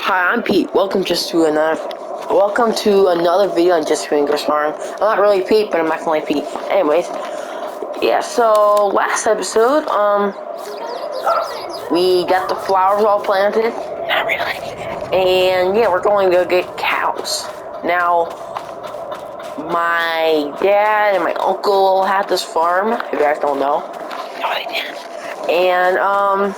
Hi, I'm Pete. Welcome to another video on Just Fingers Farm. I'm not really Pete, but I'm definitely Pete. Anyways, yeah. So last episode, we got the flowers all planted. Not really. And yeah, we're going to go get cows. Now, my dad and my uncle had this farm. If you guys don't know, no, they didn't. And I'm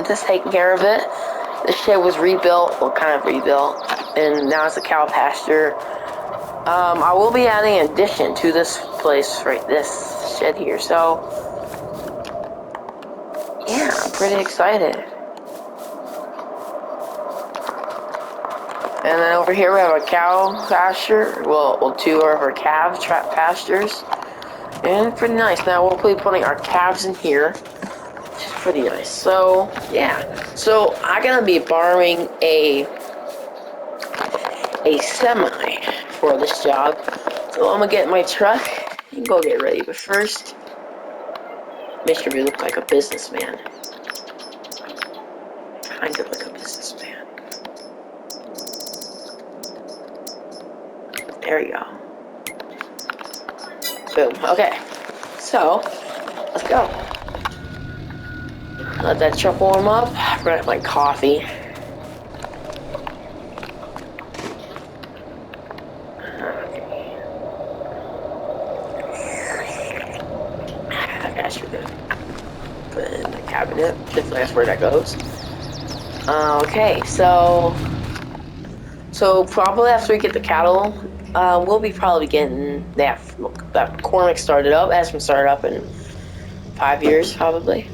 just taking care of it. The shed was rebuilt, well, kind of rebuilt, and now it's a cow pasture. I will be adding an addition to this place, right, this shed here, so, yeah, I'm pretty excited. And then over here we have a cow pasture, well, two of our calf pastures, and it's pretty nice. Now we'll be putting our calves in here, which is pretty nice. So, yeah, so I'm gonna be borrowing a semi for this job. So I'm gonna get my truck and go get ready. But first, make sure we look like a businessman. Kind of like a businessman. There we go. Boom. Okay. So, let's go. Let that truck warm up. Grab my coffee. I should put it in the cabinet, if that's where that goes. Okay, so probably after we get the cattle, we'll be probably getting that McCormick started up. Has been started up in 5 years, probably.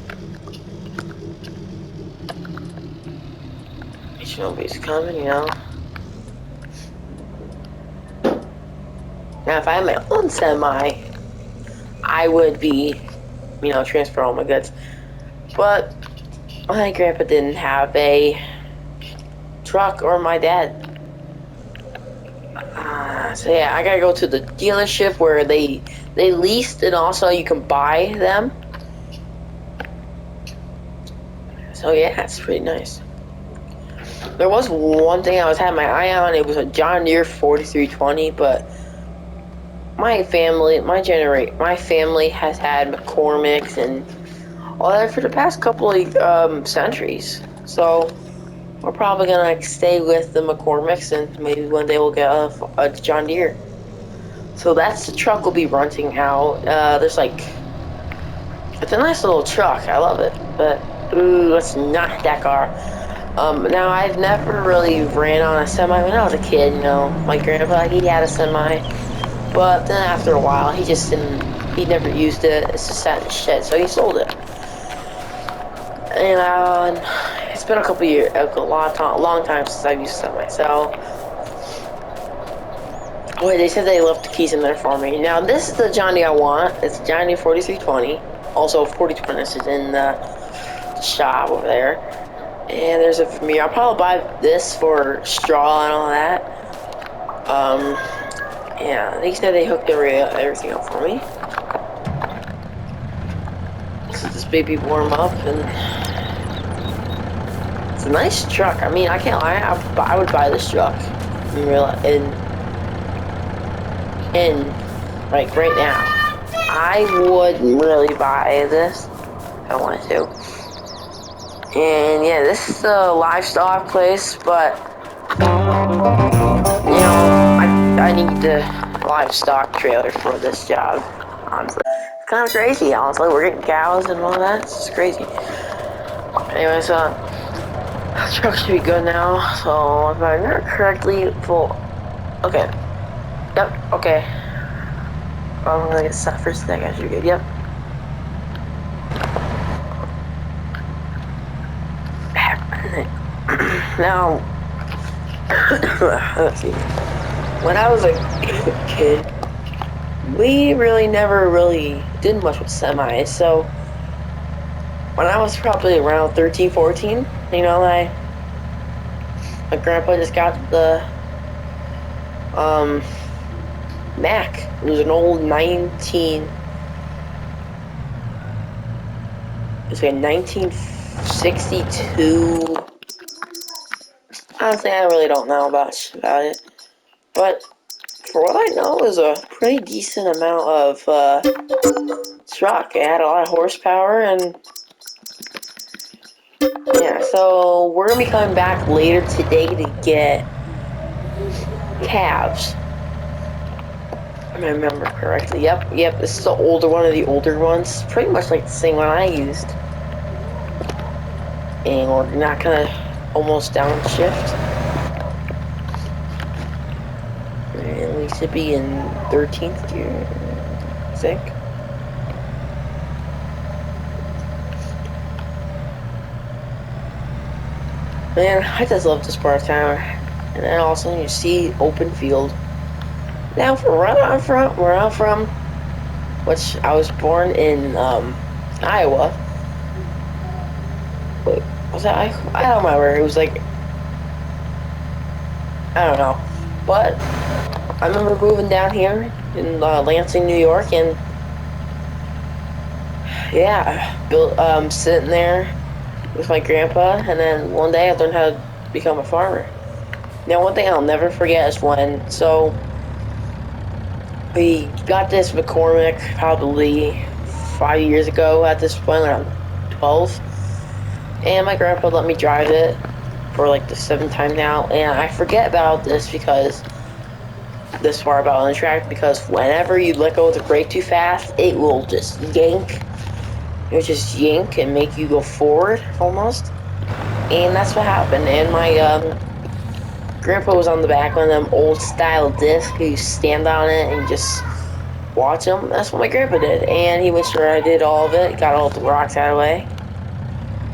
Nobody's coming, you know. Now, if I had my own semi, I would be, transfer all my goods. But my grandpa didn't have a truck, or my dad. So yeah, I gotta go to the dealership where they leased, and also you can buy them. So yeah, it's pretty nice. There was one thing I had my eye on. It was a John Deere 4320, but my family has had McCormick's and all that for the past couple of centuries. So we're probably gonna stay with the McCormick's, and maybe one day we'll get a John Deere. So that's the truck we'll be renting out. It's a nice little truck. I love it. But ooh, it's not that car. Now I've never really ran on a semi when I was a kid. My grandpa, he had a semi, but then after a while he just didn't. He never used it. It's just sat in the shed, so he sold it. And it's been a couple years, a long time since I've used a semi. So, boy, they said they left the keys in there for me. Now this is the John Deere I want. It's John Deere 4320. Also, 4220 is in the shop over there. And there's a Vermeer. I'll probably buy this for straw and all that. Yeah, they said they hooked everything up for me. So this baby warm up, and it's a nice truck. I mean, I can't lie. I would buy this truck in like right now. I would really buy this if I wanted to. And yeah, this is a livestock place, but I need the livestock trailer for this job, honestly. It's kind of crazy, honestly. We're getting cows and all that. It's just crazy. Anyway, so the truck should be good now. So if I remember correctly, full. Okay. Yep. Okay. I'm gonna get set for a sec. I should be good. Yep. Now, let's see. When I was a kid, we never really did much with semis. So when I was probably around 13, 14, my grandpa just got the Mack. It was an old 1962 Honestly, I really don't know much about it. But for what I know, it was a pretty decent amount of truck. It had a lot of horsepower, and yeah. So we're gonna be coming back later today to get calves. If I remember correctly. Yep. This is the older one of the older ones. Pretty much like the same one I used. And we're not gonna almost downshift. And we should be in 13th gear, I think. Man, I just love this part of town. And then all of a sudden you see open field. Now, for where I'm from, which I was born in Iowa. Wait, was that I don't remember. It was like, I don't know. But I remember moving down here in Lansing, New York, and yeah, sitting there with my grandpa, and then one day I learned how to become a farmer. Now, one thing I'll never forget is so we got this McCormick probably 5 years ago at this point, around 12, and my grandpa let me drive it for like the 7th time now, and I forget about this because this far about on the track, because whenever you let go of the brake too fast, it will just yank. It will just yank and make you go forward almost. And that's what happened. And my grandpa was on the back of them old style discs. You stand on it and just watch them. That's what my grandpa did. And he made sure I did all of it, got all the rocks out of the way.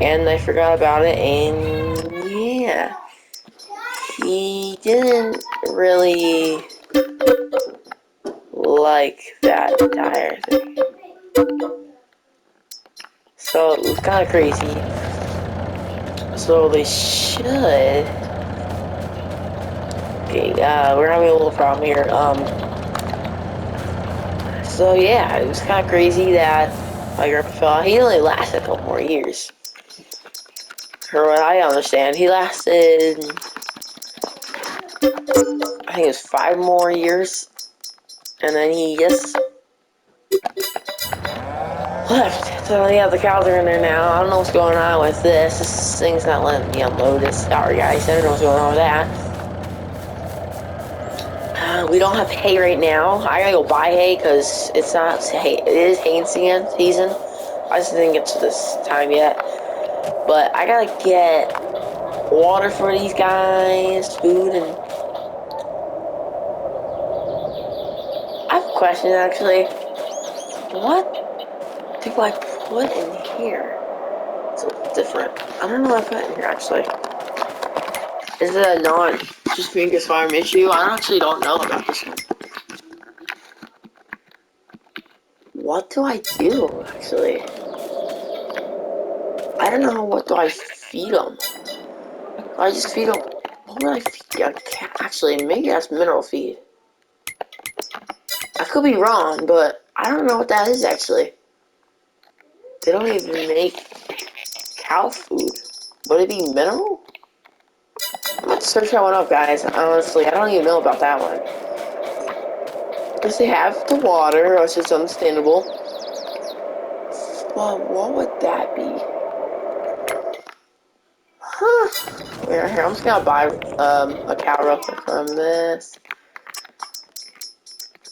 And I forgot about it, and yeah. He didn't really like that tire thing. So it was kind of crazy. So they should. Okay, we're having a little problem here. So yeah, it was kind of crazy that my grandpa fell out. He only lasted a couple more years. For what I understand, he lasted, I think it was 5 more years. And then he just left. So yeah, the cows are in there now. I don't know what's going on with this. This thing's not letting me unload it. Sorry guys, I don't know what's going on with that. We don't have hay right now. I gotta go buy hay because it's not hay. It is haying season. I just didn't get to this time yet. But I gotta get water for these guys, food, and I have a question actually. What do I put in here? It's different. I don't know what I put in here actually. Is it a just Fingers Farm issue? I actually don't know about this one. What do I do actually? I don't know. What do I feed them? I just feed them. What would I feed a cat? Actually, maybe that's mineral feed. I could be wrong, but I don't know what that is actually. They don't even make cow food. Would it be mineral? I'm gonna search that one up, guys. Honestly, I don't even know about that one. Because they have the water, which is understandable. Well, what would that be? Huh. Here, I'm just gonna buy a cow real quick from this.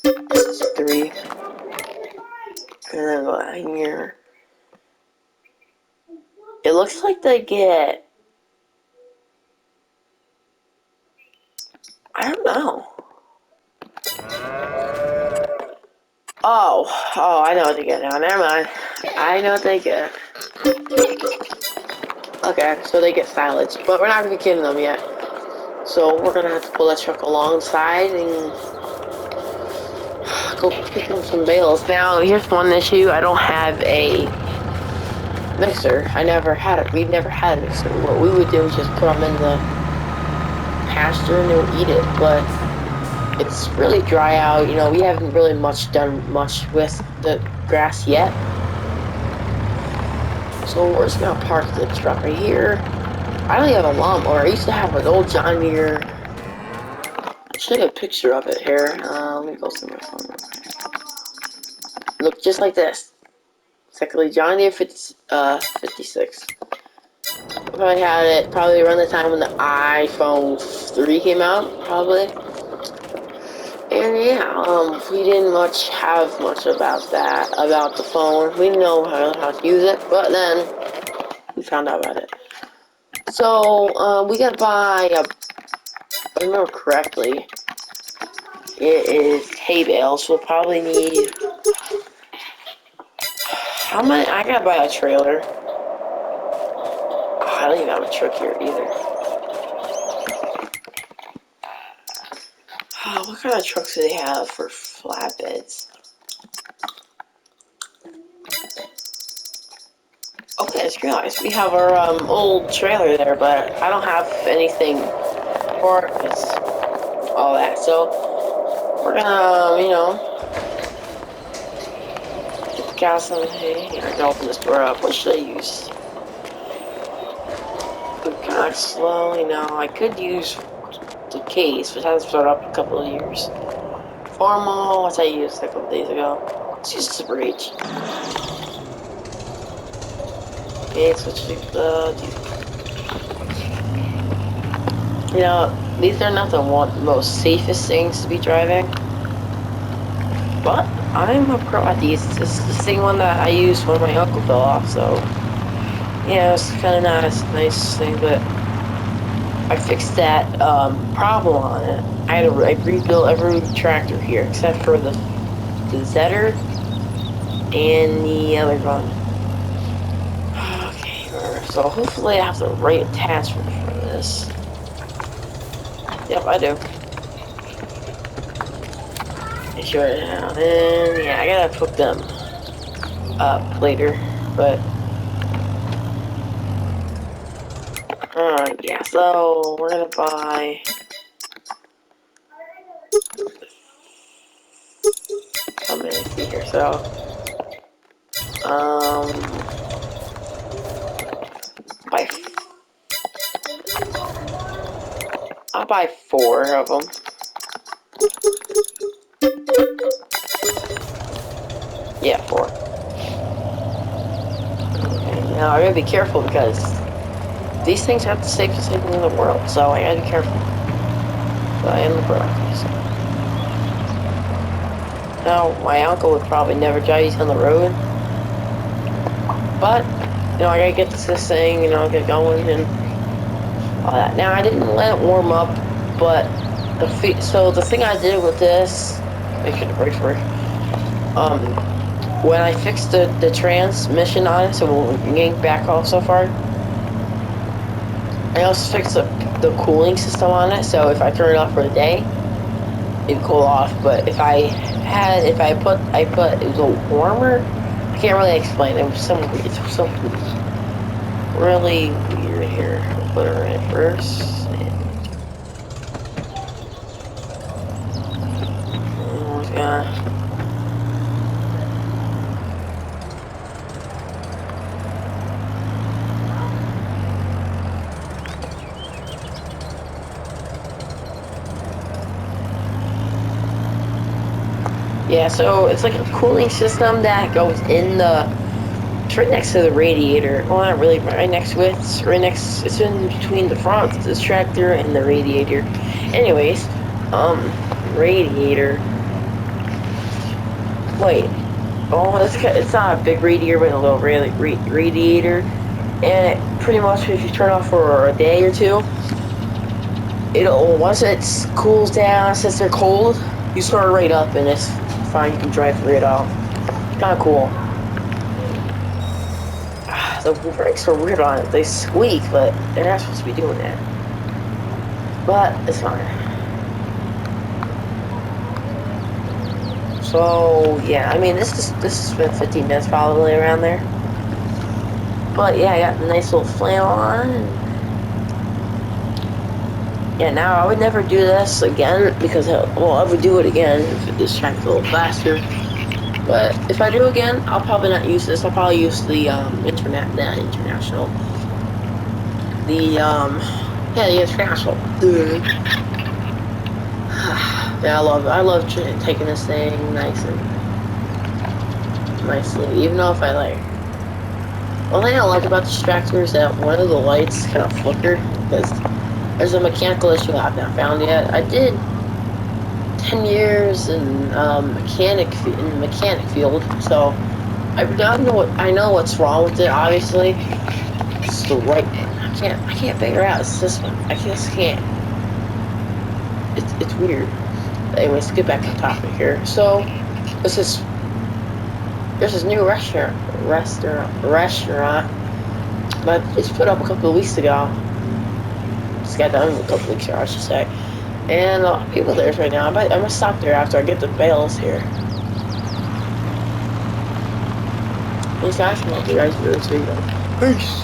This is 3. And then go out here. It looks like they get... I don't know. Oh, I know what they get now. Never mind. I know what they get. Okay, so they get silage, but we're not gonna be kidding them yet. So we're gonna have to pull that truck alongside and go pick up some bales. Now, here's one issue. I don't have a mixer. I never had it. We've never had a mixer. What we would do is just put them in the pasture and they'll eat it, but it's really dry out. You know, we haven't really done much with the grass yet. So we're just gonna park the truck right here. I don't even have a lawnmower. I used to have an old John Deere. I should have a picture of it here. Let me go through my phone. Look just like this. Exactly, John Deere 56. If I had it probably around the time when the iPhone 3 came out, probably. And yeah, we didn't have much about that, about the phone. We didn't know how to use it, but then we found out about it. So, we gotta buy if I remember correctly, it is hay bales. We'll probably need, how many, I gotta buy a trailer. I don't even have a truck here either. What kind of trucks do they have for flatbeds? Okay, I just realized we have our old trailer there, but I don't have anything for it. It's all that. So we're gonna, get the gas on. Hey, I can open this door up. What should I use? I'm kind of slow, I could use the case, but it hasn't started up in a couple of years. Formal, what I used a couple of days ago. Let's use Super H. Okay, switch to the. These are not the most safest things to be driving, but I'm a pro at these. This is the same one that I used when my uncle fell off, so yeah, it's kind of not a nice thing, but I fixed that problem on it. I rebuilt every tractor here except for the Zetter and the other one. Okay, so hopefully I have the right attachment for this. Yep, I do. Sure now. Then yeah, I gotta put them up later, but yeah. So we're gonna buy. How many see here? So buy. I'll buy 4 of them. Yeah, 4. Okay, now I gotta be careful because these things have the safest thing in the world, so I gotta be careful. But I am the pro. Now, my uncle would probably never drive these on the road, but I gotta get this thing, get going and all that. Now, I didn't let it warm up, but the thing I did with this, make sure the brakes work. When I fixed the transmission on it, so we'll yank back off so far. I also fixed the cooling system on it, so if I turn it off for the day, it'd cool off. But if I put it was a little warmer. I can't really explain. It was something really weird here. I'll put her in first. Yeah, so it's like a cooling system that goes in it's right next to the radiator. Well, not really right next to it. It's in between the front of this tractor and the radiator. Anyways, radiator. Wait. Oh, it's not a big radiator, but a little radiator. And it pretty much, if you turn off for a day or two, once it cools down, since they're cold, you start right up and it's fine. You can drive right off. Kind of cool. The brakes are weird on it. They squeak, but they're not supposed to be doing that. But it's fine. So yeah, I mean this has been 15 minutes probably around there. But yeah, I got a nice little flannel on. Yeah, now I would never do this again because I would do it again if this track's a little faster. But if I do again, I'll probably not use this. I'll probably use the international. The yeah, the international. Yeah, I love taking this thing nice and nicely. Even though if I like, one thing I like about this tractor is that one of the lights kind of flickered because there's a mechanical issue I've not found yet. I did 10 years in in the mechanic field, so I know what's wrong with it. Obviously, it's the right one. I can't figure out. It's this one. I just can't. It's weird. Anyways, get back on topic here. So, this is there's this new restaurant, but it's put up a couple of weeks ago. Just got done a couple of weeks ago, I should say. And people there right now. I'm gonna stop there after I get the bales here. These guys, I'll be right here. Peace.